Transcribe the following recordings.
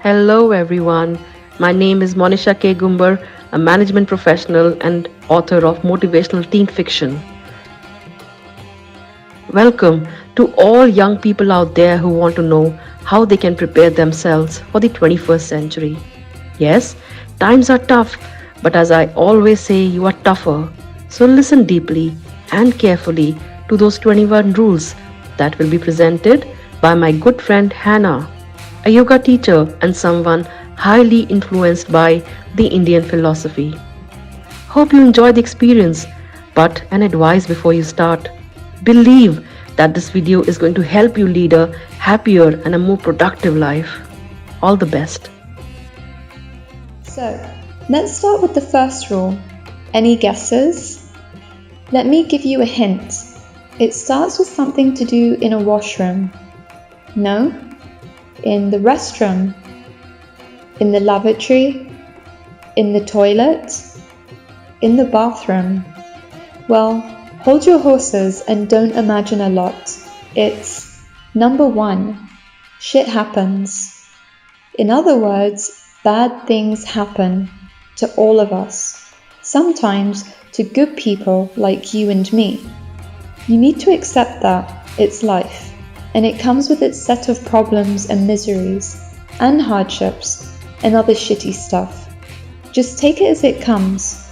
Hello, everyone. My name is Monisha K. Gumbar, a management professional and author of motivational teen fiction. Welcome to all young people out there who want to know how they can prepare themselves for the 21st century. Yes, times are tough, but as I always say, you are tougher. So listen deeply and carefully to those 21 rules that will be presented by my good friend Hannah, a yoga teacher and someone highly influenced by the Indian philosophy. Hope you enjoy the experience, but an advice before you start. Believe that this video is going to help you lead a happier and a more productive life. All the best. So, let's start with the first rule. Any guesses? Let me give you a hint. It starts with something to do in a washroom. No? In the restroom? In the lavatory? In the toilet? In the bathroom? Well, hold your horses and don't imagine a lot. It's number 1. Shit happens. In other words, bad things happen to all of us. Sometimes to good people like you and me. You need to accept that it's life, and it comes with its set of problems and miseries, and hardships, and other shitty stuff. Just take it as it comes.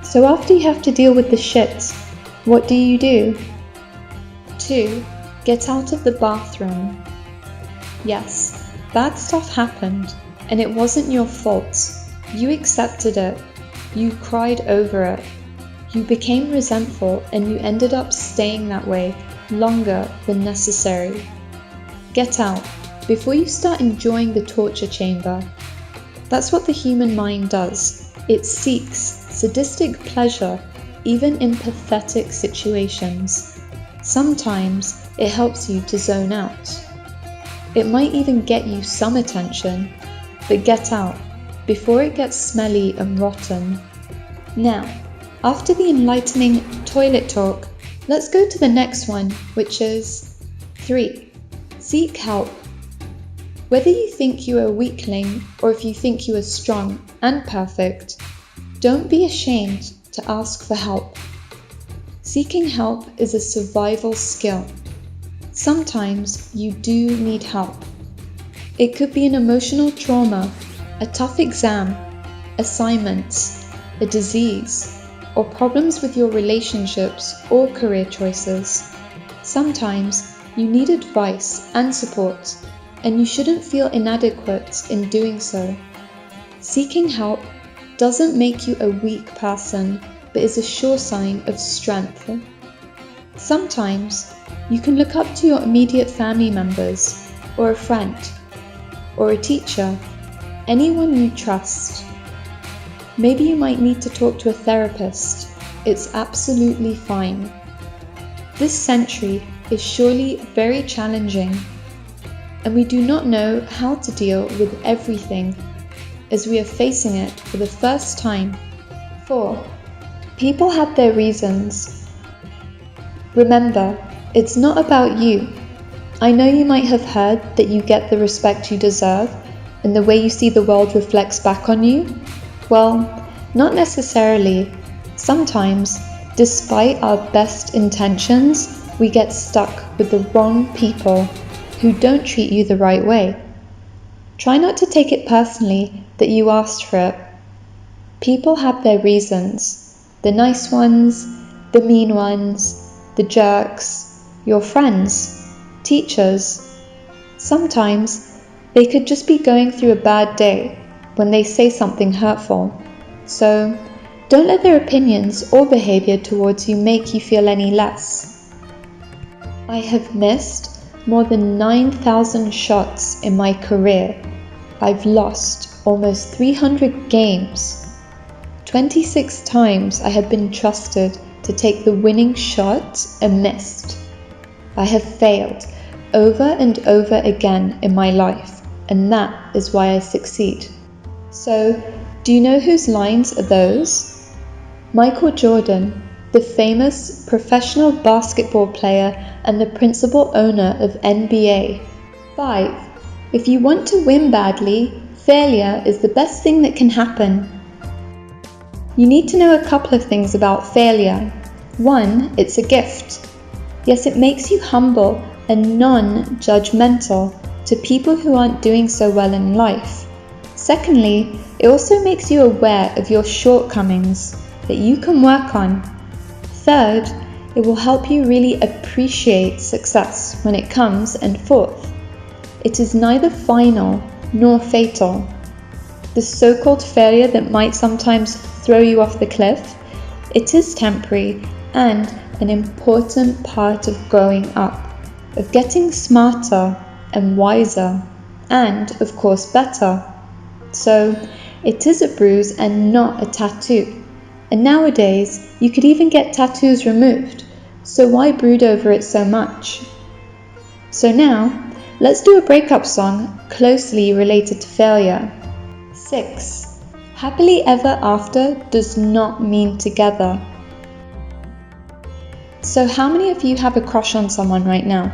So after you have to deal with the shit, what do? 2. Get out of the bathroom. Yes, bad stuff happened, and it wasn't your fault. You accepted it. You cried over it. You became resentful, and you ended up staying that way longer than necessary. Get out before you start enjoying the torture chamber. That's what the human mind does. It seeks sadistic pleasure even in pathetic situations. Sometimes it helps you to zone out. It might even get you some attention, but get out before it gets smelly and rotten. Now, after the enlightening toilet talk, let's go to the next one, which is 3. Seek help. Whether you think you are a weakling or if you think you are strong and perfect, don't be ashamed to ask for help. Seeking help is a survival skill. Sometimes you do need help. It could be an emotional trauma, a tough exam, assignments, a disease, or problems with your relationships or career choices. Sometimes you need advice and support, and you shouldn't feel inadequate in doing so. Seeking help doesn't make you a weak person, but is a sure sign of strength. Sometimes you can look up to your immediate family members, or a friend, or a teacher, anyone you trust. Maybe you might need to talk to a therapist. It's absolutely fine. This century is surely very challenging, and we do not know how to deal with everything as we are facing it for the first time. 4. People have their reasons. Remember, it's not about you. I know you might have heard that you get the respect you deserve, and the way you see the world reflects back on you. Well, not necessarily. Sometimes, despite our best intentions, we get stuck with the wrong people who don't treat you the right way. Try not to take it personally that you asked for it. People have their reasons. The nice ones, the mean ones, the jerks, your friends, teachers. Sometimes they could just be going through a bad day when they say something hurtful. So don't let their opinions or behavior towards you make you feel any less. I have missed more than 9,000 shots in my career. I've lost almost 300 games. 26 times I have been trusted to take the winning shot and missed. I have failed over and over again in my life, and that is why I succeed. So, do you know whose lines are those? Michael Jordan, the famous professional basketball player and the principal owner of NBA. 5. If you want to win badly, Failure is the best thing that can happen. You need to know a couple of things about failure. 1, it's a gift. Yes, it makes you humble and non-judgmental to people who aren't doing so well in life. Secondly, it also makes you aware of your shortcomings that you can work on. Third, it will help you really appreciate success when it comes. And fourth, it is neither final nor fatal. The so-called failure that might sometimes throw you off the cliff, it is temporary and an important part of growing up, of getting smarter and wiser, and of course better. So it is a bruise and not a tattoo. And nowadays, you could even get tattoos removed, so why brood over it so much? So now, let's do a breakup song closely related to failure. 6. Happily ever after does not mean together. So how many of you have a crush on someone right now?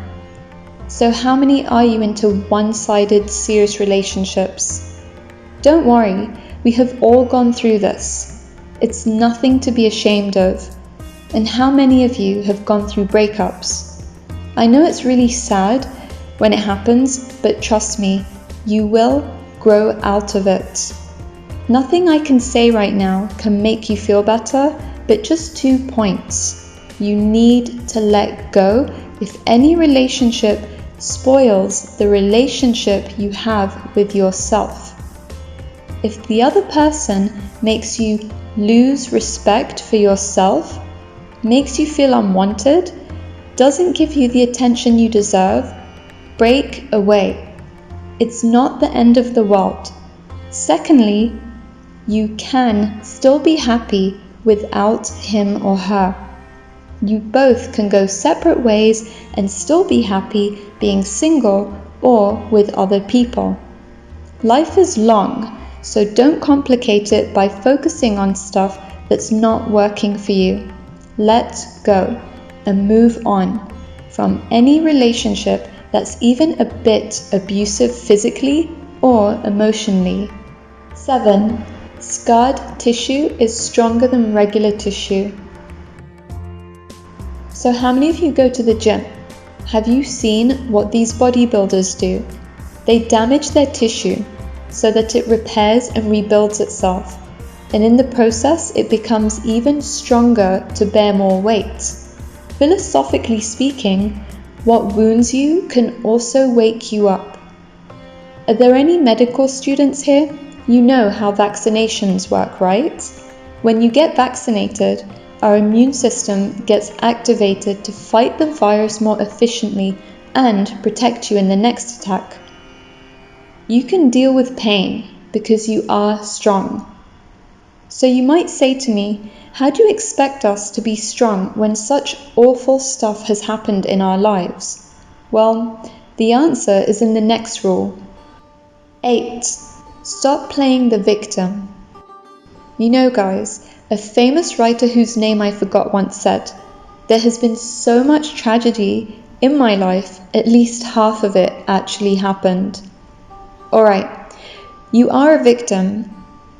So how many are you into one-sided serious relationships? Don't worry, we have all gone through this. It's nothing to be ashamed of. And how many of you have gone through breakups? I know it's really sad when it happens, but trust me, you will grow out of it. Nothing I can say right now can make you feel better, but just 2 points. You need to let go if any relationship spoils the relationship you have with yourself. If the other person makes you lose respect for yourself, makes you feel unwanted, doesn't give you the attention you deserve, break away. It's not the end of the world. Secondly, you can still be happy without him or her. You both can go separate ways and still be happy being single or with other people. Life is long, so don't complicate it by focusing on stuff that's not working for you. Let go and move on from any relationship that's even a bit abusive physically or emotionally. 7. Scarred tissue is stronger than regular tissue. So how many of you go to the gym? Have you seen what these bodybuilders do? They damage their tissue so that it repairs and rebuilds itself. And in the process, it becomes even stronger to bear more weight. Philosophically speaking, what wounds you can also wake you up. Are there any medical students here? You know how vaccinations work, right? When you get vaccinated, our immune system gets activated to fight the virus more efficiently and protect you in the next attack. You can deal with pain because you are strong. So you might say to me, how do you expect us to be strong when such awful stuff has happened in our lives? Well, the answer is in the next rule. 8. Stop playing the victim. You know, guys, a famous writer whose name I forgot once said, there has been so much tragedy in my life, at least half of it actually happened. Alright, you are a victim.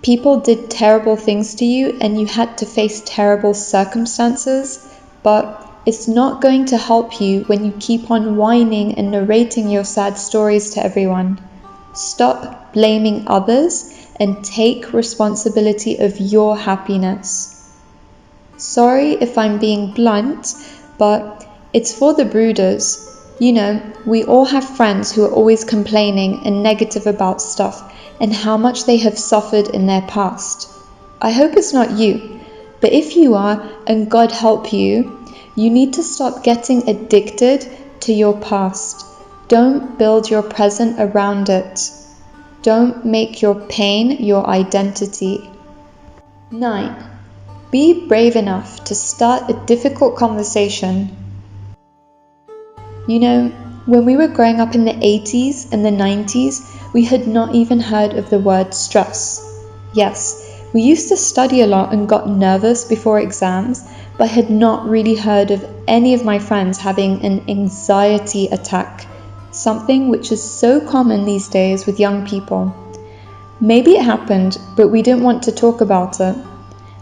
People did terrible things to you and you had to face terrible circumstances, but it's not going to help you when you keep on whining and narrating your sad stories to everyone. Stop blaming others and take responsibility of your happiness. Sorry if I'm being blunt, but it's for the brooders. You know, we all have friends who are always complaining and negative about stuff and how much they have suffered in their past. I hope it's not you, but if you are, and God help you, you need to stop getting addicted to your past. Don't build your present around it. Don't make your pain your identity. 9. Be brave enough to start a difficult conversation. You know, when we were growing up in the 80s and the 90s, we had not even heard of the word stress. Yes, we used to study a lot and got nervous before exams, but had not really heard of any of my friends having an anxiety attack, something which is so common these days with young people. Maybe it happened, but we didn't want to talk about it.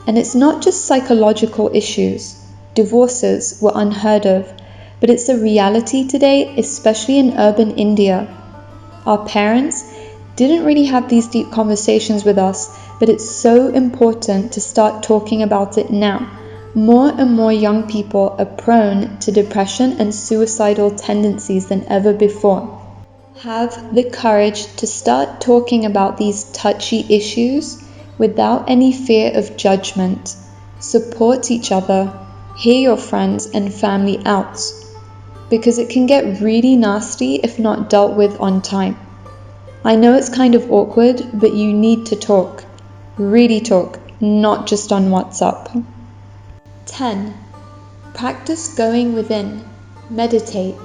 And it's not just psychological issues. Divorces were unheard of, but it's a reality today, especially in urban India. Our parents didn't really have these deep conversations with us, but it's so important to start talking about it now. More and more young people are prone to depression and suicidal tendencies than ever before. Have the courage to start talking about these touchy issues without any fear of judgment. Support each other, hear your friends and family out, because it can get really nasty if not dealt with on time. I know it's kind of awkward, but you need to talk. Really talk, not just on WhatsApp. 10. Practice going within. Meditate.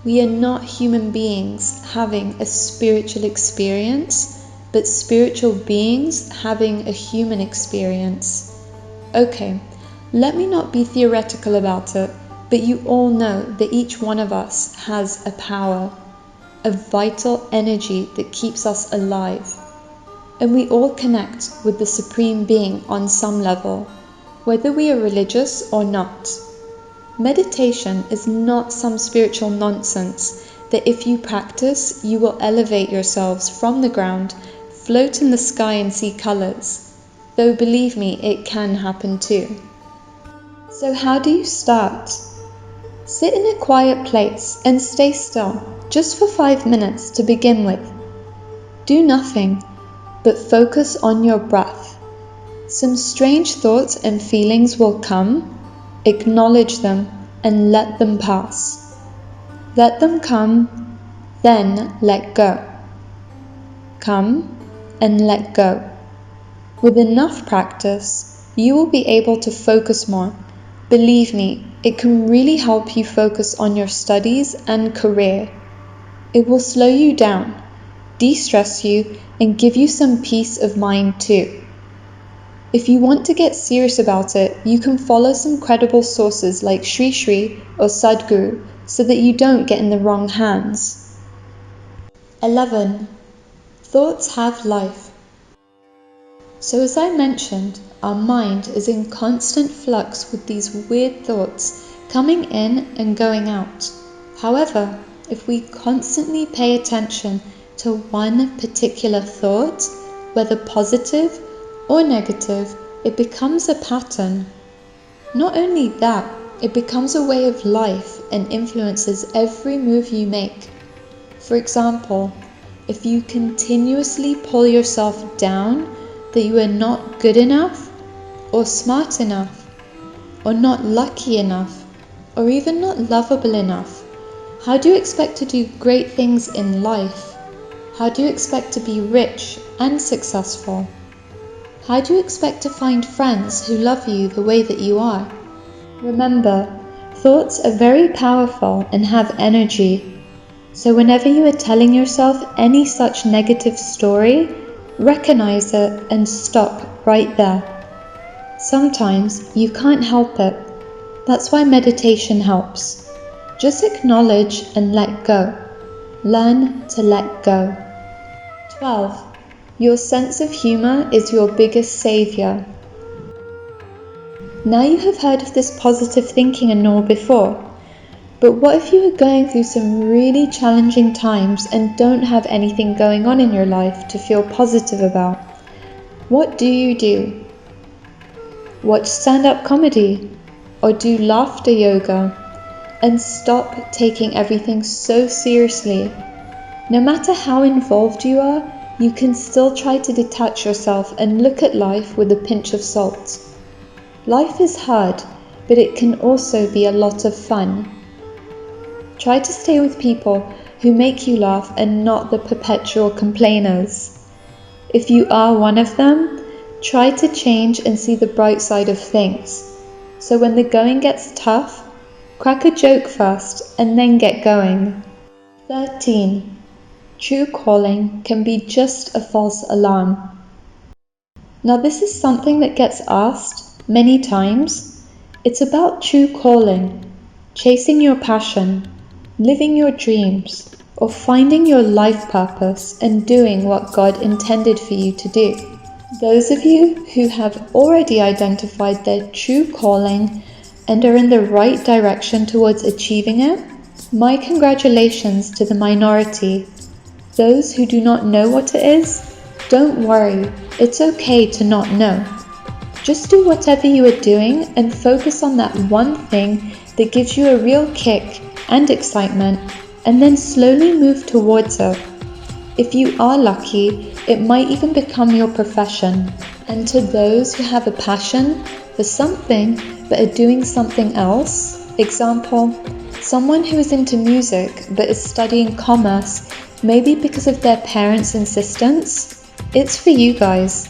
We are not human beings having a spiritual experience, but spiritual beings having a human experience. Okay, let me not be theoretical about it, but you all know that each one of us has a power, a vital energy that keeps us alive. And we all connect with the Supreme Being on some level, whether we are religious or not. Meditation is not some spiritual nonsense that if you practice, you will elevate yourselves from the ground, float in the sky and see colours. Though believe me, it can happen too. So how do you start? Sit in a quiet place and stay still, just for 5 minutes to begin with. Do nothing, but focus on your breath. Some strange thoughts and feelings will come. Acknowledge them and let them pass. Let them come, then let go. Come and let go. With enough practice, you will be able to focus more. Believe me, it can really help you focus on your studies and career. It will slow you down, de-stress you, and give you some peace of mind too. If you want to get serious about it, you can follow some credible sources like Sri Sri or Sadhguru so that you don't get in the wrong hands. 11. Thoughts have life. So as I mentioned, our mind is in constant flux with these weird thoughts coming in and going out. However, if we constantly pay attention to one particular thought, whether positive or negative, it becomes a pattern. Not only that, it becomes a way of life and influences every move you make. For example, if you continuously pull yourself down that you are not good enough, or smart enough, or not lucky enough, or even not lovable enough, how do you expect to do great things in life? How do you expect to be rich and successful? How do you expect to find friends who love you the way that you are? Remember, thoughts are very powerful and have energy. So whenever you are telling yourself any such negative story, recognize it and stop right there. Sometimes you can't help it. That's why meditation helps. Just acknowledge and let go. Learn to let go. 12. Your sense of humour is your biggest saviour. Now you have heard of this positive thinking and all before, but what if you are going through some really challenging times and don't have anything going on in your life to feel positive about? What do? Watch stand-up comedy or do laughter yoga and stop taking everything so seriously. No matter how involved you are, you can still try to detach yourself and look at life with a pinch of salt. Life is hard, but it can also be a lot of fun. Try to stay with people who make you laugh and not the perpetual complainers. If you are one of them, try to change and see the bright side of things. So when the going gets tough, crack a joke first and then get going. 13. True calling can be just a false alarm. Now this is something that gets asked many times. It's about true calling, chasing your passion, living your dreams, or finding your life purpose and doing what God intended for you to do. Those of you who have already identified their true calling and are in the right direction towards achieving it, my congratulations to the minority. Those who do not know what it is, don't worry, it's okay to not know. Just do whatever you are doing and focus on that one thing that gives you a real kick and excitement, and then slowly move towards it. If you are lucky, it might even become your profession. And to those who have a passion for something but are doing something else, example, someone who is into music but is studying commerce, maybe because of their parents' insistence, it's for you guys.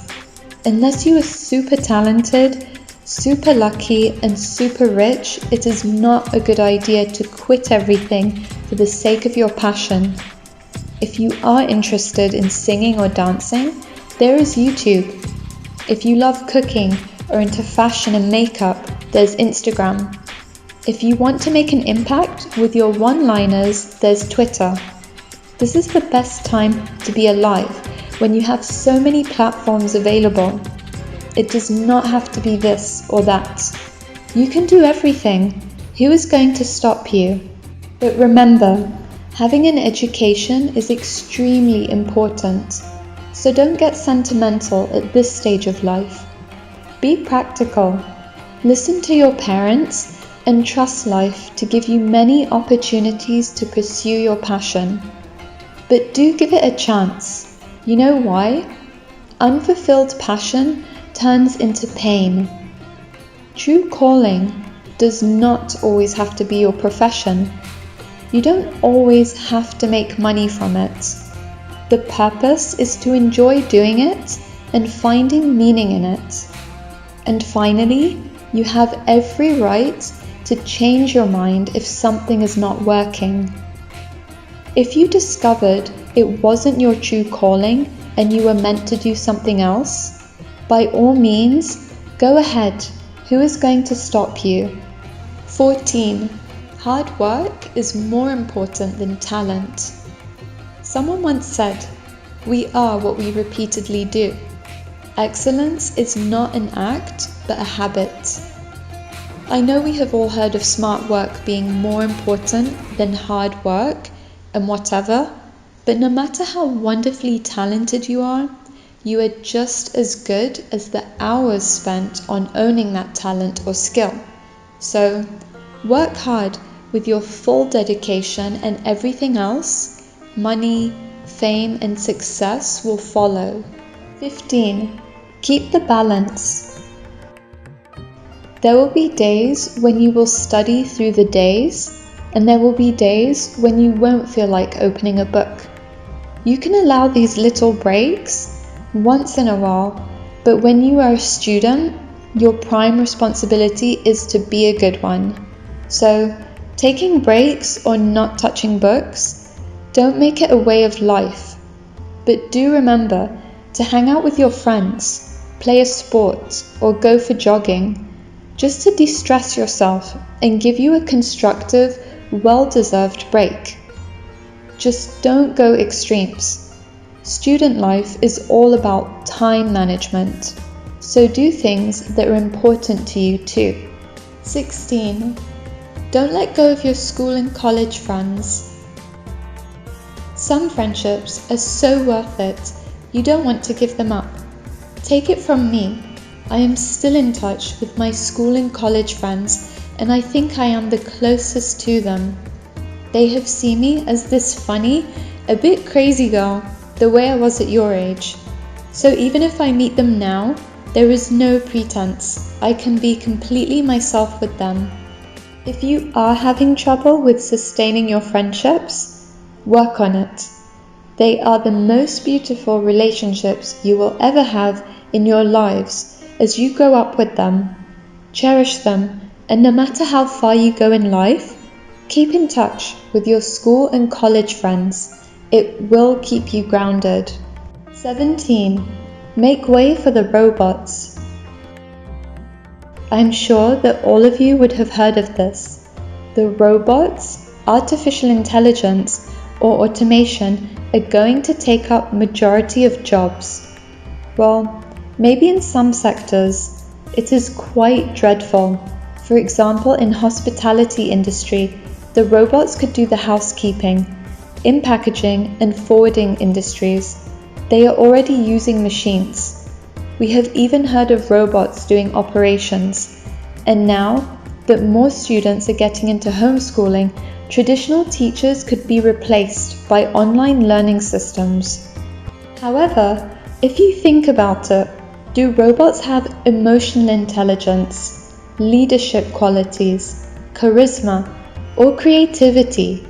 Unless you are super talented, super lucky and super rich, it is not a good idea to quit everything for the sake of your passion. If you are interested in singing or dancing, there is YouTube. If you love cooking or into fashion and makeup, there's Instagram. If you want to make an impact with your one-liners, there's Twitter. This is the best time to be alive when you have so many platforms available. It does not have to be this or that. You can do everything. Who is going to stop you? But remember, having an education is extremely important. So don't get sentimental at this stage of life. Be practical. Listen to your parents and trust life to give you many opportunities to pursue your passion. But do give it a chance. You know why? Unfulfilled passion turns into pain. True calling does not always have to be your profession. You don't always have to make money from it. The purpose is to enjoy doing it and finding meaning in it. And finally, you have every right to change your mind if something is not working. If you discovered it wasn't your true calling and you were meant to do something else, by all means, go ahead. Who is going to stop you? 14. Hard work is more important than talent. Someone once said, "We are what we repeatedly do." Excellence is not an act, but a habit. I know we have all heard of smart work being more important than hard work and whatever, but no matter how wonderfully talented you are just as good as the hours spent on owning that talent or skill. So, work hard with your full dedication and everything else, money, fame and success will follow. 15. Keep the balance. There will be days when you will study through the days, and there will be days when you won't feel like opening a book. You can allow these little breaks once in a while, but when you are a student, your prime responsibility is to be a good one. So, taking breaks or not touching books, don't make it a way of life. But do remember to hang out with your friends, play a sport, or go for jogging, just to de-stress yourself and give you a constructive, well-deserved break. Just don't go extremes. Student life is all about time management, so do things that are important to you too. 16. Don't let go of your school and college friends. Some friendships are so worth it, you don't want to give them up. Take it from me, I am still in touch with my school and college friends, and I think I am the closest to them. They have seen me as this funny, a bit crazy girl, the way I was at your age. So even if I meet them now, there is no pretense. I can be completely myself with them. If you are having trouble with sustaining your friendships, work on it. They are the most beautiful relationships you will ever have in your lives as you grow up with them. Cherish them, and no matter how far you go in life, keep in touch with your school and college friends. It will keep you grounded. 17. Make way for the robots. I'm sure that all of you would have heard of this. The robots, artificial intelligence, or automation are going to take up majority of jobs. Well, maybe in some sectors it is quite dreadful. For example, in hospitality industry, the robots could do the housekeeping. In packaging and forwarding industries, they are already using machines. We have even heard of robots doing operations. And now that more students are getting into homeschooling, traditional teachers could be replaced by online learning systems. However, if you think about it, do robots have emotional intelligence, leadership qualities, charisma, or creativity?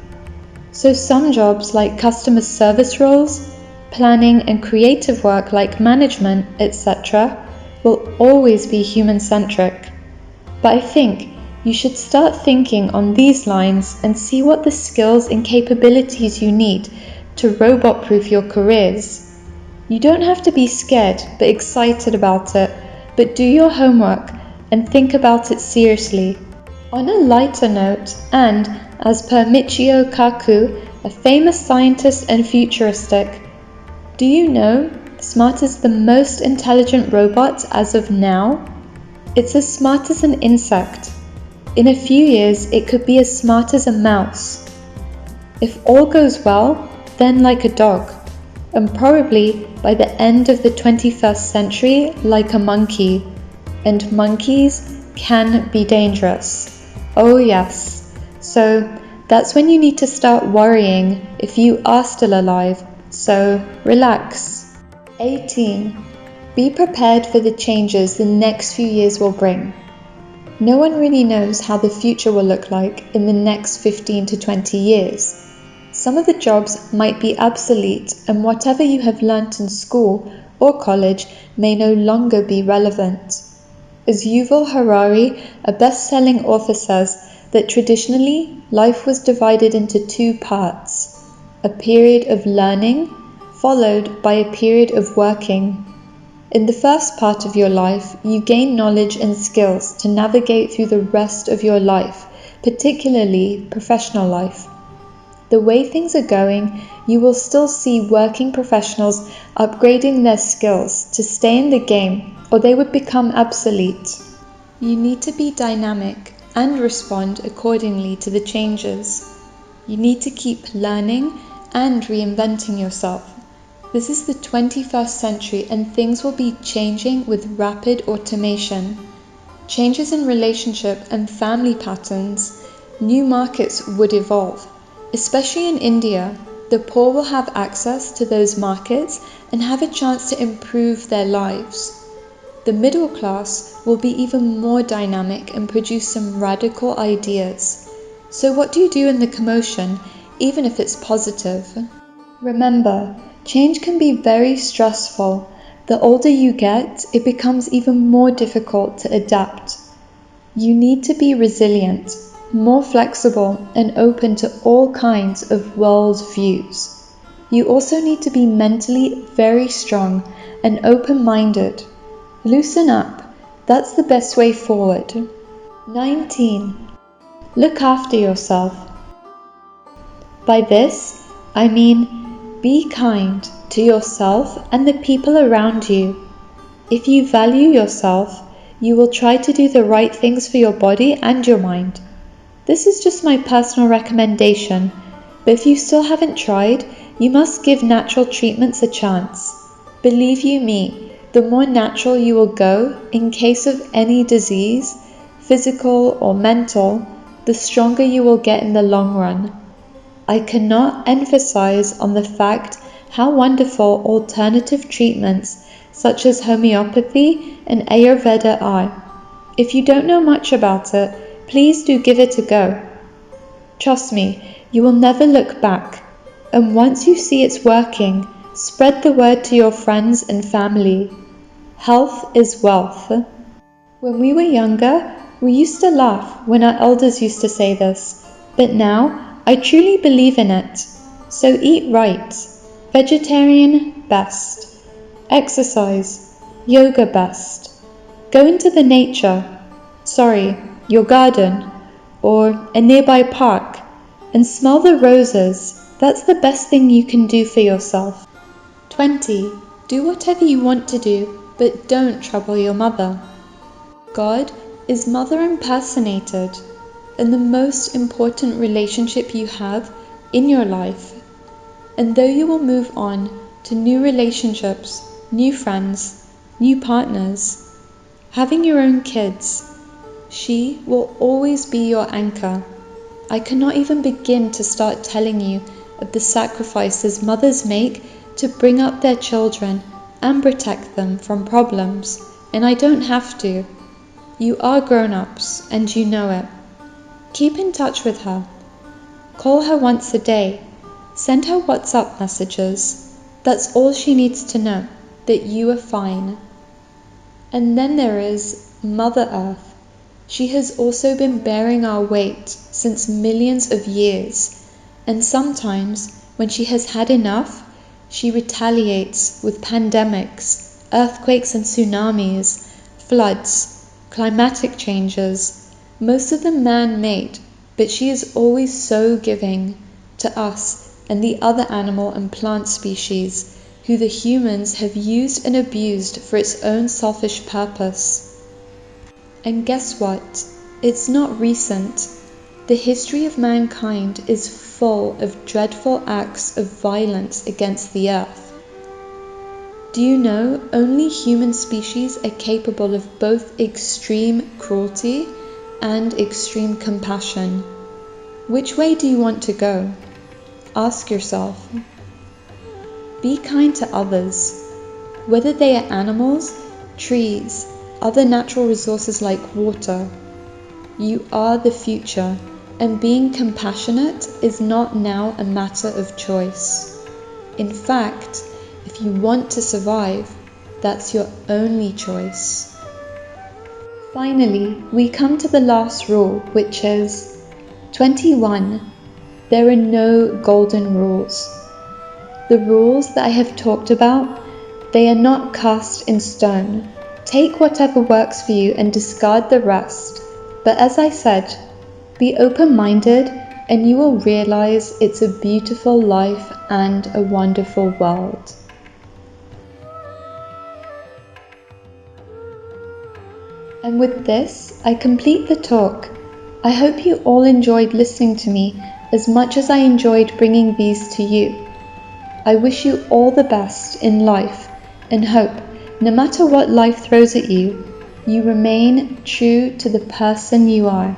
So some jobs like customer service roles, planning and creative work like management, etc., will always be human-centric. But I think you should start thinking on these lines and see what the skills and capabilities you need to robot-proof your careers. You don't have to be scared but excited about it, but do your homework and think about it seriously. On a lighter note, and as per Michio Kaku, a famous scientist and futuristic, do you know Smart is the most intelligent robot as of now? It's as smart as an insect. In a few years, it could be as smart as a mouse. If all goes well, then like a dog, and probably by the end of the 21st century, like a monkey. And monkeys can be dangerous. Oh yes. So that's when you need to start worrying if you are still alive. So relax. 18. Be prepared for the changes the next few years will bring. No one really knows how the future will look like in the next 15 to 20 years. Some of the jobs might be obsolete, and whatever you have learnt in school or college may no longer be relevant. As Yuval Harari, a best-selling author, says, that traditionally life was divided into two parts: a period of learning followed by a period of working. In the first part of your life, you gain knowledge and skills to navigate through the rest of your life, particularly professional life. The way things are going, you will still see working professionals upgrading their skills to stay in the game, or they would become obsolete. You need to be dynamic and respond accordingly to the changes. You need to keep learning and reinventing yourself. This is the 21st century and things will be changing with rapid automation. Changes in relationship and family patterns, new markets would evolve. Especially in India, the poor will have access to those markets and have a chance to improve their lives. The middle class will be even more dynamic and produce some radical ideas. So what do you do in the commotion, even if it's positive? Remember, change can be very stressful. The older you get, it becomes even more difficult to adapt. You need to be resilient, more flexible and open to all kinds of world views. You also need to be mentally very strong and open-minded. Loosen up. That's the best way forward. 19. Look after yourself. By this, I mean be kind to yourself and the people around you. If you value yourself, you will try to do the right things for your body and your mind. This is just my personal recommendation, but if you still haven't tried, you must give natural treatments a chance. Believe you me, the more natural you will go in case of any disease, physical or mental, the stronger you will get in the long run. I cannot emphasize on the fact how wonderful alternative treatments such as homeopathy and Ayurveda are. If you don't know much about it, please do give it a go. Trust me, you will never look back. And once you see it's working, spread the word to your friends and family. Health is wealth. When we were younger, we used to laugh when our elders used to say this, but now I truly believe in it. So eat right. Vegetarian, best. Exercise. Yoga, best. Go into the nature. Your garden, or a nearby park, and smell the roses, That's the best thing you can do for yourself. 20. Do whatever you want to do, but don't trouble your mother. God is mother impersonated, and the most important relationship you have in your life. And though you will move on to new relationships, new friends, new partners, having your own kids, she will always be your anchor. I cannot even begin to start telling you of the sacrifices mothers make to bring up their children and protect them from problems, and I don't have to. You are grown-ups and you know it. Keep in touch with her. Call her once a day. Send her WhatsApp messages. That's all she needs to know, that you are fine. And then there is Mother Earth. She has also been bearing our weight since millions of years, and sometimes when she has had enough, she retaliates with pandemics, earthquakes and tsunamis, floods, climatic changes, most of them man-made, but she is always so giving to us and the other animal and plant species who the humans have used and abused for its own selfish purpose. And guess what? It's not recent. The history of mankind is full of dreadful acts of violence against the earth. Do you know only human species are capable of both extreme cruelty and extreme compassion? Which way do you want to go? Ask yourself. Be kind to others, whether they are animals, trees, other natural resources like water. You are the future, and being compassionate is not now a matter of choice. In fact, if you want to survive, that's your only choice. Finally, we come to the last rule, which is 21. There are no golden rules. The rules that I have talked about, they are not cast in stone. Take whatever works for you and discard the rest. But as I said, be open-minded and you will realize it's a beautiful life and a wonderful world. And with this, I complete the talk. I hope you all enjoyed listening to me as much as I enjoyed bringing these to you. I wish you all the best in life and hope, no matter what life throws at you, you remain true to the person you are.